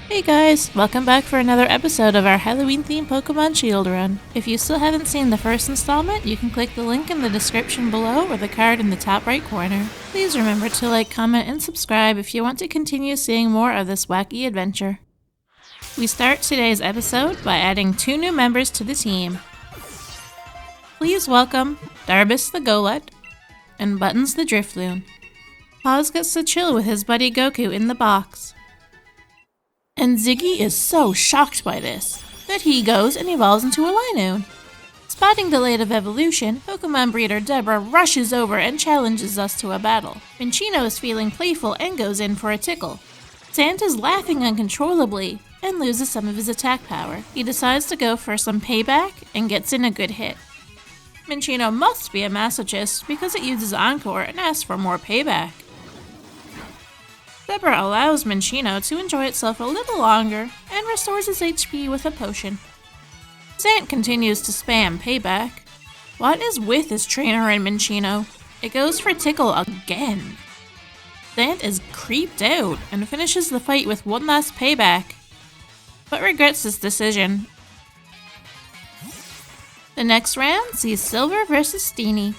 Hey guys, welcome back for another episode of our Halloween-themed Pokemon Shield Run. If you still haven't seen the first installment, you can click the link in the description below or the card in the top right corner. Please remember to like, comment, and subscribe if you want to continue seeing more of this wacky adventure. We start today's episode by adding 2 new members to the team. Please welcome Darbus the Golett and Buttons the Drifloon. Paz gets to chill with his buddy Goku in the box. And Ziggy is so shocked by this that he goes and evolves into a Linoon. Spotting the late of evolution, Pokemon breeder Deborah rushes over and challenges us to a battle. Minccino is feeling playful and goes in for a tickle. Sant is laughing uncontrollably and loses some of his attack power. He decides to go for some payback and gets in a good hit. Minccino must be a masochist because it uses Encore and asks for more payback. Deborah allows Minccino to enjoy itself a little longer and restores his HP with a potion. Sant continues to spam payback. What is with this trainer and Minccino? It goes for Tickle again. Sant is creeped out and finishes the fight with one last payback, but regrets his decision. The next round sees Silver versus Steenie.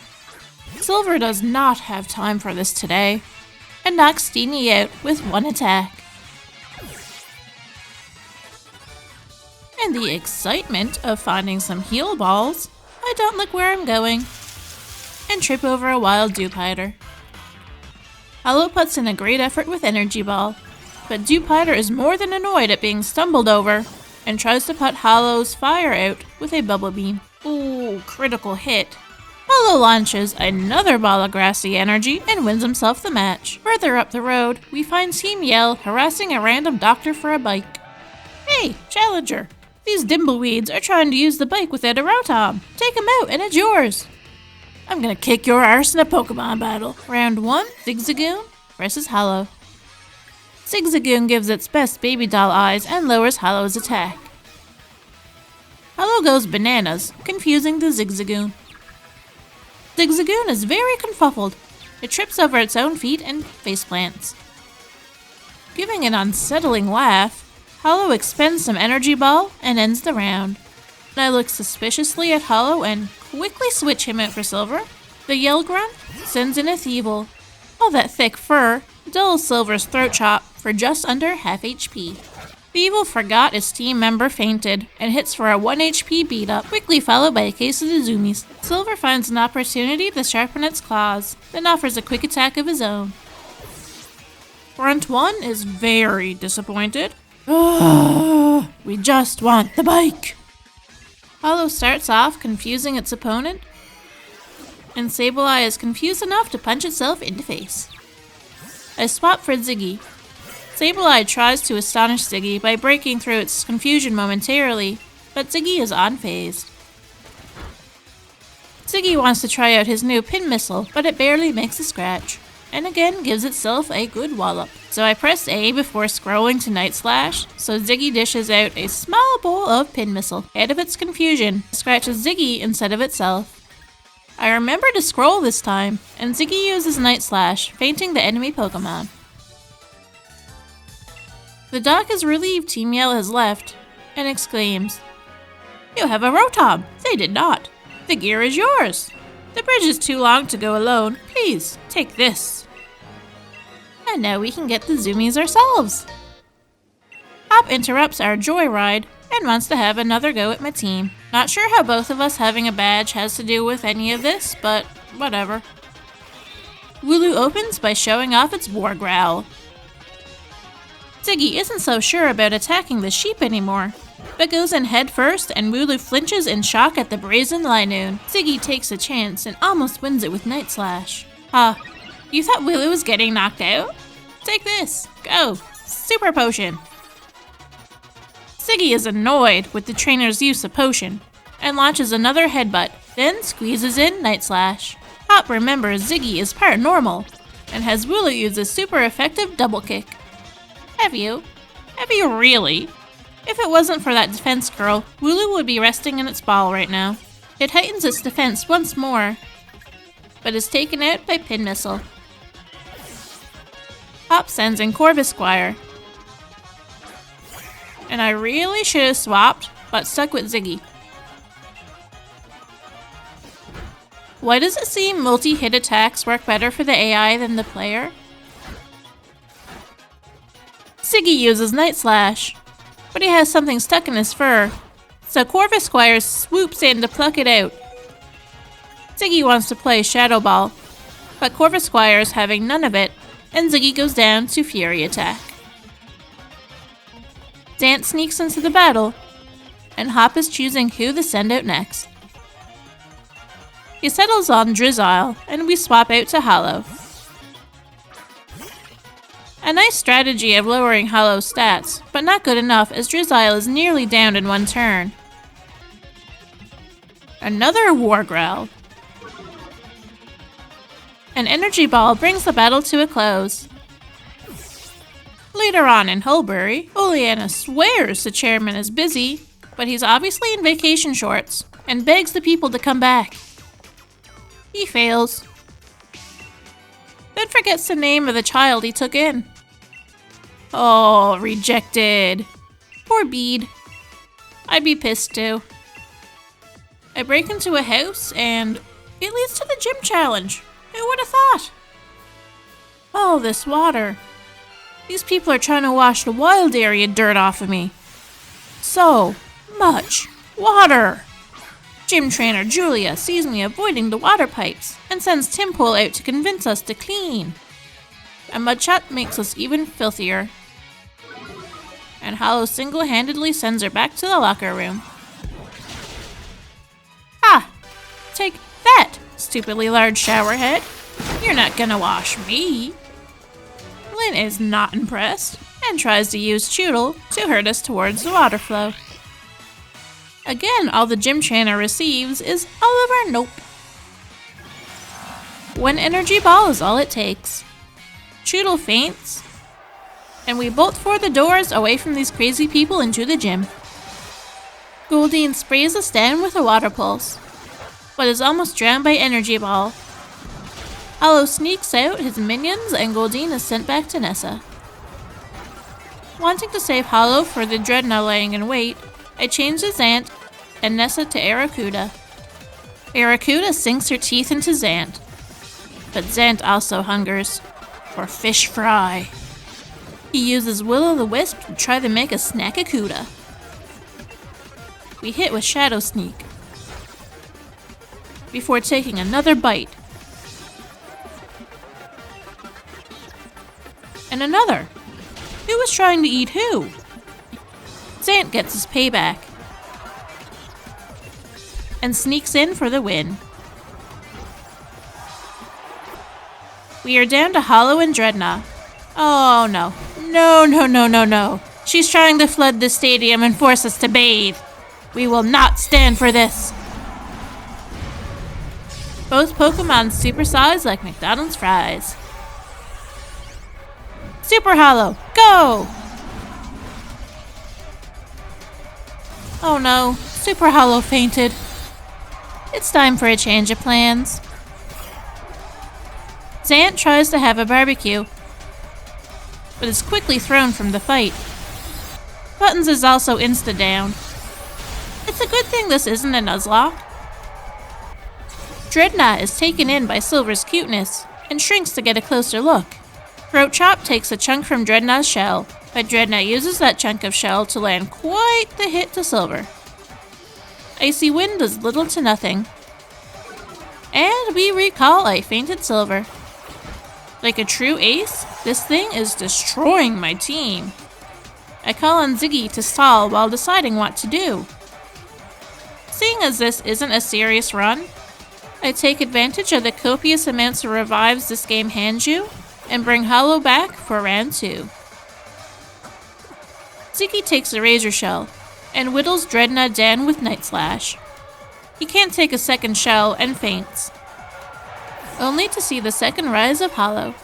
Silver does not have time for this today, and knocks Steenie out with one attack. In the excitement of finding some heal balls, I don't look where I'm going and trip over a wild Dewpider. Hollow puts in a great effort with Energy Ball, but Dewpider is more than annoyed at being stumbled over and tries to put Hollow's fire out with a Bubble Beam. Ooh, critical hit. Hollow launches another ball of grassy energy and wins himself the match. Further up the road, we find Team Yell harassing a random doctor for a bike. Hey, Challenger! These dimbleweeds are trying to use the bike without a Rotom. Take them out and it's yours. I'm gonna kick your arse in a Pokemon battle. Round 1, Zigzagoon versus Hollow. Zigzagoon gives its best baby doll eyes and lowers Hollow's attack. Hollow goes bananas, confusing the Zigzagoon. Zigzagoon is very confuffled. It trips over its own feet and faceplants. Giving an unsettling laugh, Hollow expends some Energy Ball and ends the round. I look suspiciously at Hollow and quickly switch him out for Silver. The Yell Grunt sends in a Thievul. All that thick fur dulls Silver's throat chop for just under half HP. Thievul forgot its team member fainted and hits for a 1 HP beat up, quickly followed by a case of the Zoomies. Silver finds an opportunity to sharpen its claws, then offers a quick attack of his own. Front 1 is very disappointed. We just want the bike. Hollow starts off confusing its opponent, and Sableye is confused enough to punch itself in the face. I swap for Ziggy. Sableye tries to astonish Ziggy by breaking through its confusion momentarily, but Ziggy is unfazed. Ziggy wants to try out his new pin missile, but it barely makes a scratch, and again gives itself a good wallop. So I press A before scrolling to Night Slash, so Ziggy dishes out a small bowl of pin missile. Out of its confusion, scratches Ziggy instead of itself. I remember to scroll this time, and Ziggy uses Night Slash, fainting the enemy Pokemon. The doc is relieved Team Yell has left, and exclaims, "You have a Rotom! They did not! The gear is yours! The bridge is too long to go alone. Please, take this." And now we can get the Zoomies ourselves. Hop interrupts our joyride and wants to have another go at my team. Not sure how both of us having a badge has to do with any of this, but whatever. Wooloo opens by showing off its war growl. Ziggy isn't so sure about attacking the sheep anymore, but goes in head first and Wooloo flinches in shock at the brazen Linoon. Ziggy takes a chance and almost wins it with Night Slash. You thought Wooloo was getting knocked out? Take this! Go! Super Potion! Ziggy is annoyed with the trainer's use of Potion, and launches another headbutt, then squeezes in Night Slash. Hop remembers Ziggy is part normal, and has Wooloo use a super effective double kick. Have you? Have you really? If it wasn't for that defense curl, Wooloo would be resting in its ball right now. It heightens its defense once more, but is taken out by Pin Missile. Hop sends in Corvisquire. And I really should have swapped, but stuck with Ziggy. Why does it seem multi-hit attacks work better for the AI than the player? Ziggy uses Night Slash, but he has something stuck in his fur, so Corvus Squire swoops in to pluck it out. Ziggy wants to play Shadow Ball, but Corvus Squire is having none of it, and Ziggy goes down to Fury Attack. Zant sneaks into the battle, and Hop is choosing who to send out next. He settles on Drizzile, and we swap out to Hollow. A nice strategy of lowering Hollow's stats, but not good enough as Drizzile is nearly down in one turn. Another War Growl. An Energy Ball brings the battle to a close. Later on in Hulbury, Oleana swears the chairman is busy, but he's obviously in vacation shorts, and begs the people to come back. He fails. Then forgets the name of the child he took in. Oh, rejected. Poor Bede. I'd be pissed too. I break into a house and it leads to the gym challenge. Who would have thought? Oh, this water. These people are trying to wash the wild area dirt off of me. So much water. Gym trainer Julia sees me avoiding the water pipes and sends Timpole out to convince us to clean. A Mudshot makes us even filthier. And Hollow single-handedly sends her back to the locker room. Ah! Take that, stupidly large shower head. You're not gonna wash me. Lynn is not impressed and tries to use Choodle to hurt us towards the water flow. Again, all the gym trainer receives is Oliver Nope. One energy ball is all it takes. Choodle faints, and we bolt for the doors away from these crazy people into the gym. Goldeen sprays us down with a water pulse, but is almost drowned by energy ball. Hollow sneaks out his minions and Goldeen is sent back to Nessa. Wanting to save Hollow for the Dreadnought laying in wait, I change the Zant and Nessa to Aracuda. Aracuda sinks her teeth into Zant, but Zant also hungers for fish fry. He uses Will-o'-the-Wisp to try to make a Snackacuda. We hit with Shadow Sneak before taking another bite. And another. Who was trying to eat who? Zant gets his payback and sneaks in for the win. We are down to Hollow and Dreadnought. Oh no. No. She's trying to flood the stadium and force us to bathe. We will not stand for this. Both Pokemon supersize like McDonald's fries. Super Hollow, go! Oh no, Super Hollow fainted. It's time for a change of plans. Zant tries to have a barbecue, but is quickly thrown from the fight. Buttons is also insta-down. It's a good thing this isn't a Nuzlocke. Dreadnought is taken in by Silver's cuteness and shrinks to get a closer look. Throat Chop takes a chunk from Dreadnought's shell, but Dreadnought uses that chunk of shell to land quite the hit to Silver. Icy Wind does little to nothing. And we recall I fainted Silver. Like a true ace, this thing is destroying my team. I call on Ziggy to stall while deciding what to do. Seeing as this isn't a serious run, I take advantage of the copious amounts of revives this game hands you and bring Hollow back for round 2. Ziggy takes a Razor Shell and whittles Dreadnought down with Night Slash. He can't take a second shell and faints, only to see the second rise of Hollow.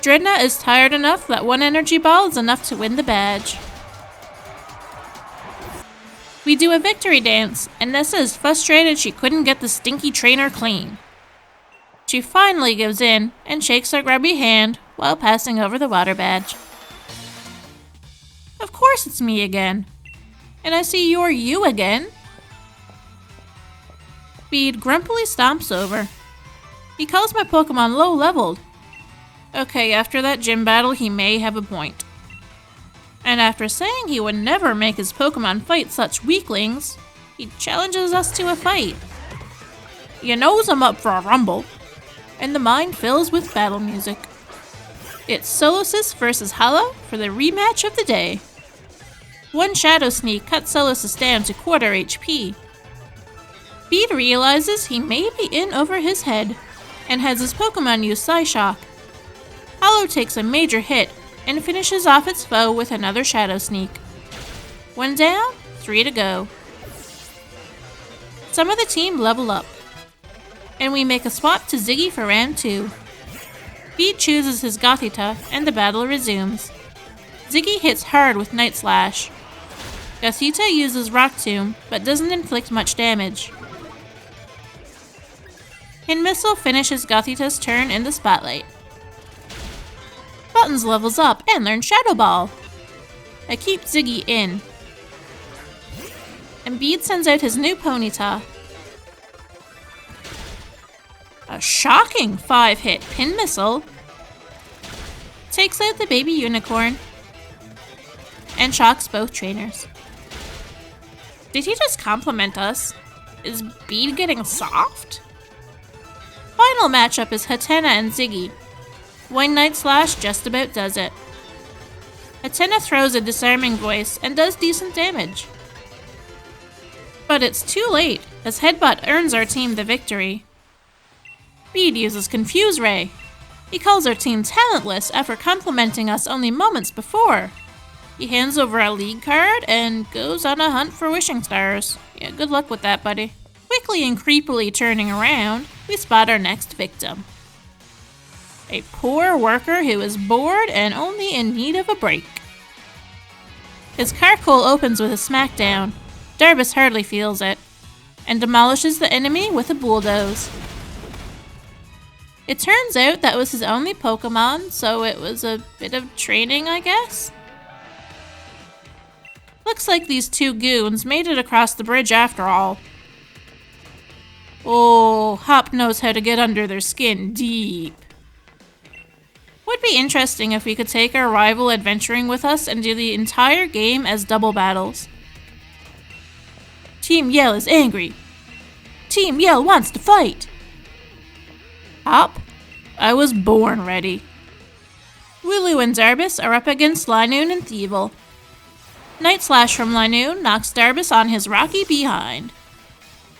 Dreadnought is tired enough that one energy ball is enough to win the badge. We do a victory dance, and Nessa is frustrated she couldn't get the stinky trainer clean. She finally gives in and shakes our grubby hand while passing over the water badge. Of course it's me again. And I see you're you again. Bede grumpily stomps over. He calls my Pokemon low-leveled. Okay, after that gym battle, he may have a point. And after saying he would never make his Pokemon fight such weaklings, he challenges us to a fight. He knows I'm up for a rumble, and the mind fills with battle music. It's Solosis versus Hollow for the rematch of the day. One Shadow Sneak cuts Solosis down to quarter HP. Bede realizes he may be in over his head, and has his Pokemon use Psyshock. Hollow takes a major hit, and finishes off its foe with another Shadow Sneak. 1 down, 3 to go. Some of the team level up, and we make a swap to Ziggy for round 2. Bede chooses his Gothita, and the battle resumes. Ziggy hits hard with Night Slash. Gothita uses Rock Tomb, but doesn't inflict much damage. Pin Missile finishes Gothita's turn in the spotlight. Buttons levels up and learns Shadow Ball. I keep Ziggy in. And Bede sends out his new Ponyta. A shocking 5-hit Pin Missile takes out the baby unicorn and shocks both trainers. Did he just compliment us? Is Bede getting soft? Final matchup is Hatena and Ziggy. One Night Slash just about does it. Hatena throws a disarming voice and does decent damage. But it's too late, as Headbutt earns our team the victory. Bede uses Confuse Ray. He calls our team talentless after complimenting us only moments before. He hands over a league card and goes on a hunt for wishing stars. Yeah, good luck with that, buddy. Quickly and creepily turning around, we spot our next victim. A poor worker who is bored and only in need of a break. His Carkol opens with a smackdown. Darbus hardly feels it, and demolishes the enemy with a bulldoze. It turns out that was his only Pokemon, so it was a bit of training, I guess? Looks like these two goons made it across the bridge after all. Oh, Hop knows how to get under their skin deep. Would be interesting if we could take our rival adventuring with us and do the entire game as double battles. Team Yell is angry. Team Yell wants to fight. Hop, I was born ready. Wooloo and Darbus are up against Linoon and Thievul. Night Slash from Linoon knocks Darbus on his rocky behind.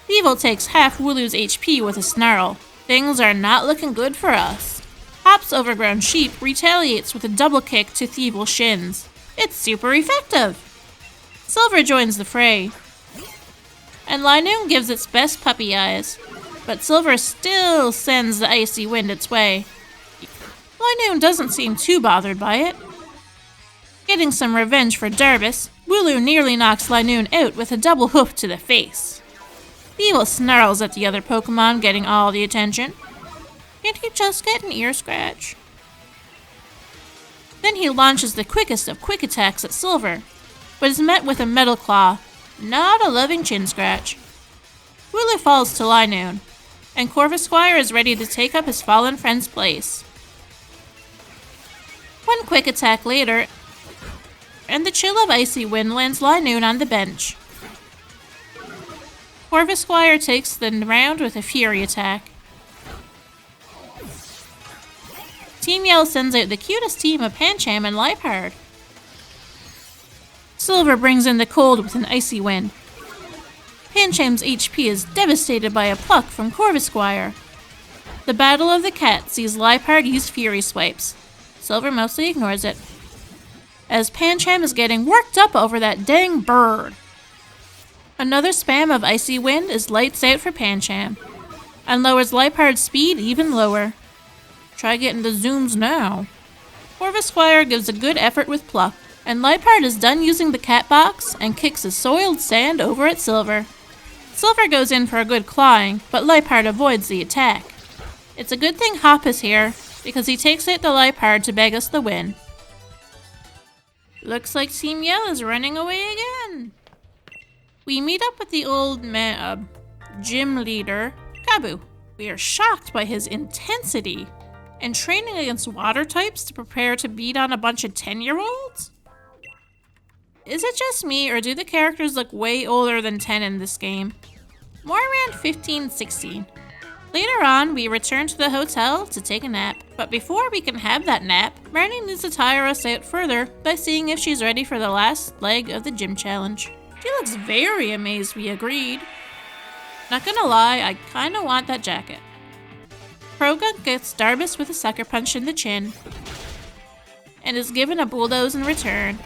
Thievul takes half Wooloo's HP with a snarl. Things are not looking good for us. Hop's overgrown sheep retaliates with a double kick to Thievul's shins. It's super effective! Silver joins the fray. And Linoon gives its best puppy eyes, but Silver still sends the icy wind its way. Linoon doesn't seem too bothered by it. Getting some revenge for Darbus, Wooloo nearly knocks Linoon out with a double hoof to the face. Thievul snarls at the other Pokemon, getting all the attention. Can't he just get an ear scratch? Then he launches the quickest of quick attacks at Silver, but is met with a Metal Claw, not a loving chin scratch. Wooloo falls to Linoon, and Corvisquire is ready to take up his fallen friend's place. One quick attack later, and the chill of Icy Wind lands Linoon on the bench. Corvisquire takes the round with a Fury attack. Team Yell sends out the cutest team of Pancham and Liepard. Silver brings in the cold with an Icy Wind. Pancham's HP is devastated by a pluck from Corvisquire. The Battle of the Cat sees Liepard use Fury Swipes. Silver mostly ignores it, as Pancham is getting worked up over that dang bird. Another spam of Icy Wind is lights out for Pancham, and lowers Liepard's speed even lower. Try getting the zooms now. Corvisquire gives a good effort with pluck, and Liepard is done using the cat box and kicks a soiled sand over at Silver. Silver goes in for a good clawing, but Liepard avoids the attack. It's a good thing Hop is here, because he takes it the life hard to beg us the win. Looks like Team Yell is running away again. We meet up with the old gym leader, Kabu. We are shocked by his intensity and training against water types to prepare to beat on a bunch of 10-year-olds? Is it just me, or do the characters look way older than 10 in this game? More around 15, 16. Later on, we return to the hotel to take a nap. But before we can have that nap, Marnie needs to tire us out further by seeing if she's ready for the last leg of the gym challenge. She looks very amazed we agreed. Not gonna lie, I kinda want that jacket. Krogunk gets Darbus with a sucker punch in the chin and is given a bulldoze in return.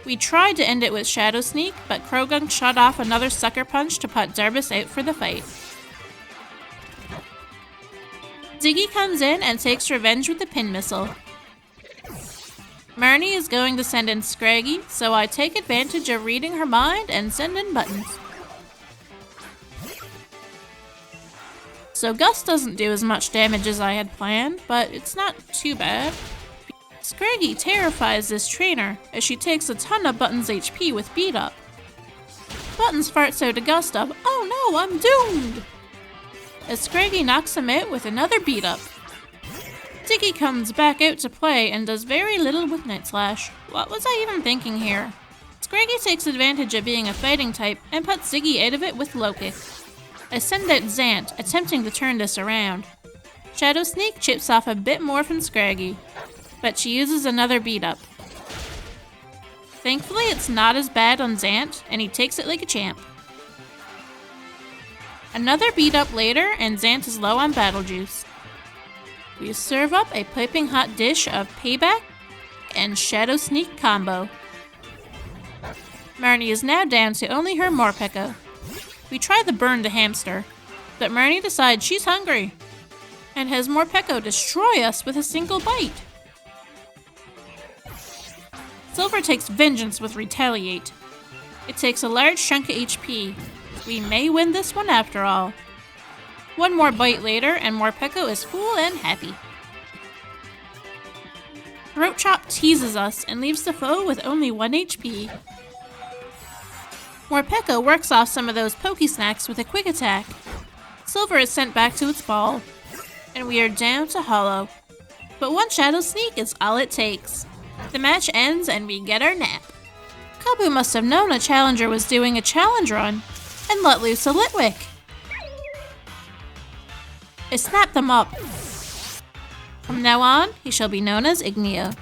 We tried to end it with Shadow Sneak, but Krogunk shot off another sucker punch to put Darbus out for the fight. Ziggy comes in and takes revenge with the pin missile. Marnie is going to send in Scraggy, so I take advantage of reading her mind and send in Buttons. So Gus doesn't do as much damage as I had planned, but it's not too bad. Scraggy terrifies this trainer as she takes a ton of Buttons' HP with beat up. Buttons farts out a gust of, "Oh no, I'm doomed!" as Scraggy knocks him out with another beat up. Ziggy comes back out to play and does very little with Night Slash. What was I even thinking here? Scraggy takes advantage of being a fighting type and puts Ziggy out of it with Low Kick. I send out Zant, attempting to turn this around. Shadow Sneak chips off a bit more from Scraggy, but she uses another beat up. Thankfully, it's not as bad on Zant, and he takes it like a champ. Another beat up later, and Zant is low on battle juice. We serve up a piping hot dish of Payback and Shadow Sneak combo. Marnie is now down to only her Morpeko. We try to burn the hamster, but Marnie decides she's hungry and has Morpeko destroy us with a single bite. Silver takes vengeance with Retaliate. It takes a large chunk of HP. We may win this one after all. One more bite later, and Morpeko is full and happy. Throat Chop teases us and leaves the foe with only 1 HP. Morpeko works off some of those Pokey Snacks with a quick attack. Silver is sent back to its ball, and we are down to Hollow. But one Shadow Sneak is all it takes. The match ends and we get our nap. Kabu must have known a challenger was doing a challenge run and let loose a Litwick. I snapped them up. From now on, he shall be known as Igneo.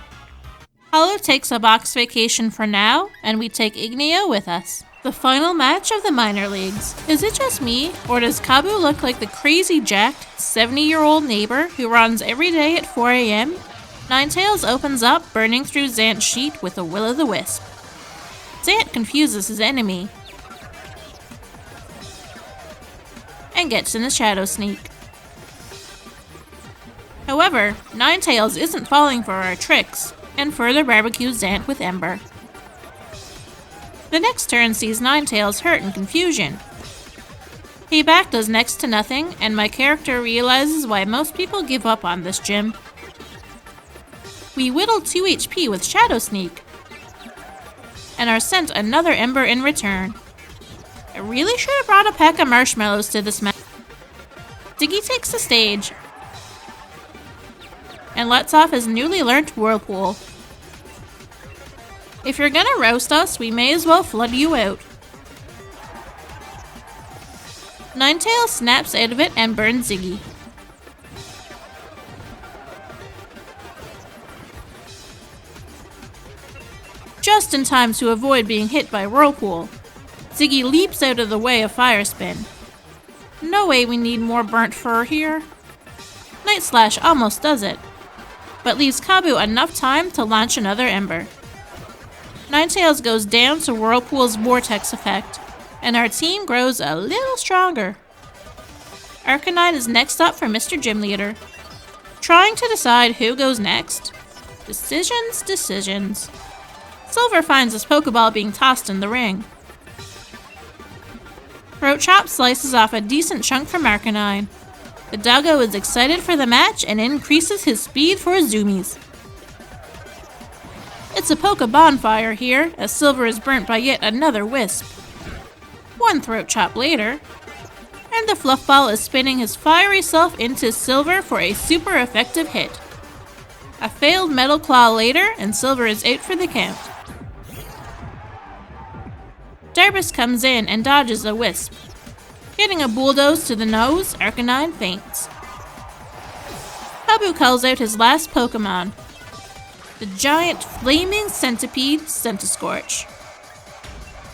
Hollow takes a box vacation for now, and we take Igneo with us. The final match of the minor leagues. Is it just me, or does Kabu look like the crazy jacked 70-year-old neighbor who runs every day at 4 a.m.? Ninetales opens up, burning through Zant's sheet with a will-o'-the-wisp. Zant confuses his enemy and gets in a Shadow Sneak. However, Ninetales isn't falling for our tricks, and further barbecues Zant with Ember. The next turn sees Ninetales hurt in confusion. Payback does next to nothing, and my character realizes why most people give up on this gym. We whittle 2 HP with Shadow Sneak, and are sent another Ember in return. I really should have brought a pack of marshmallows to this match. Ziggy takes the stage and lets off his newly learnt Whirlpool. If you're gonna roast us, we may as well flood you out. Ninetales snaps out of it and burns Ziggy. Just in time to avoid being hit by Whirlpool, Ziggy leaps out of the way of Fire Spin. No way we need more burnt fur here. Night Slash almost does it, but leaves Kabu enough time to launch another Ember. Ninetales goes down to Whirlpool's vortex effect, and our team grows a little stronger. Arcanine is next up for Mr. Gym Leader. Trying to decide who goes next. Decisions. Silver finds his Pokeball being tossed in the ring. Throat Chop slices off a decent chunk from Arcanine. The doggo is excited for the match and increases his speed for zoomies. It's a Poke bonfire here, as Silver is burnt by yet another wisp. One throat chop later, and the Fluffball is spinning his fiery self into Silver for a super effective hit. A failed Metal Claw later, and Silver is out for the count. Darbus comes in and dodges a wisp. Getting a bulldoze to the nose, Arcanine faints. Kabu calls out his last Pokemon, the giant flaming centipede, Centiskorch.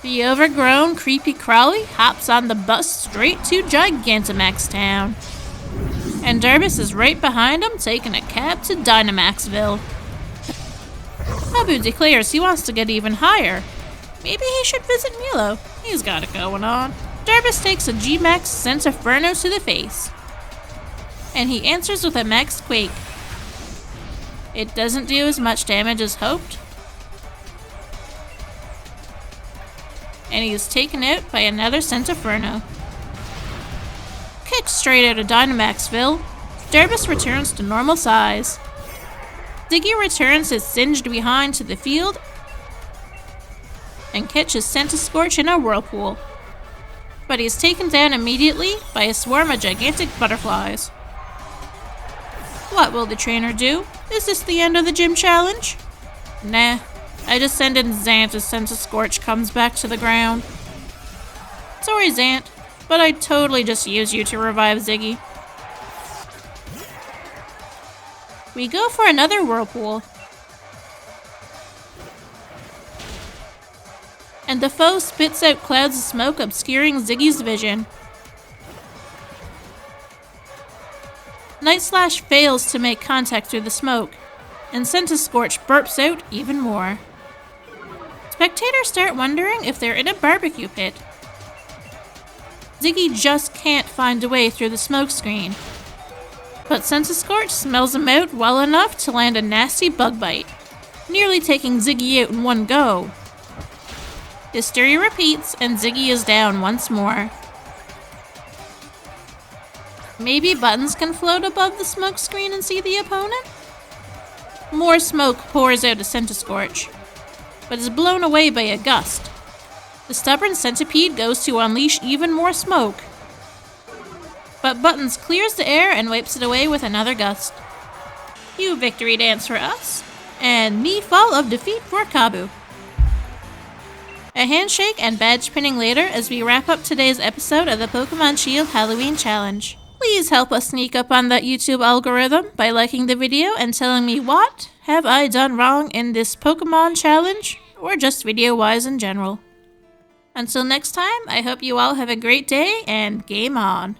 The overgrown creepy crawly hops on the bus straight to Gigantamax Town. And Darbus is right behind him, taking a cab to Dynamaxville. Kabu declares he wants to get even higher. Maybe he should visit Milo. He's got it going on. Darbus takes a G-Max Centiferno to the face. And he answers with a Max Quake. It doesn't do as much damage as hoped. And he is taken out by another Centiferno. Kicked straight out of Dynamaxville, Darbus returns to normal size. Ziggy returns his singed behind to the field and catches Centiskorch in a whirlpool. But he is taken down immediately by a swarm of gigantic butterflies. What will the trainer do? Is this the end of the gym challenge? Nah, I just send in Zant as Centiskorch comes back to the ground. Sorry, Zant, but I'd totally just use you to revive Ziggy. We go for another whirlpool. And the foe spits out clouds of smoke obscuring Ziggy's vision. Night Slash fails to make contact through the smoke, and Centiskorch burps out even more. Spectators start wondering if they're in a barbecue pit. Ziggy just can't find a way through the smoke screen. But Centiskorch smells him out well enough to land a nasty bug bite, nearly taking Ziggy out in one go. History repeats, and Ziggy is down once more. Maybe Buttons can float above the smoke screen and see the opponent? More smoke pours out of Centiskorch, but is blown away by a gust. The stubborn centipede goes to unleash even more smoke. But Buttons clears the air and wipes it away with another gust. Cue victory dance for us, and knee fall of defeat for Kabu. A handshake and badge pinning later as we wrap up today's episode of the Pokemon Shield Halloween Challenge. Please help us sneak up on that YouTube algorithm by liking the video and telling me what have I done wrong in this Pokemon challenge, or just video-wise in general. Until next time, I hope you all have a great day and game on.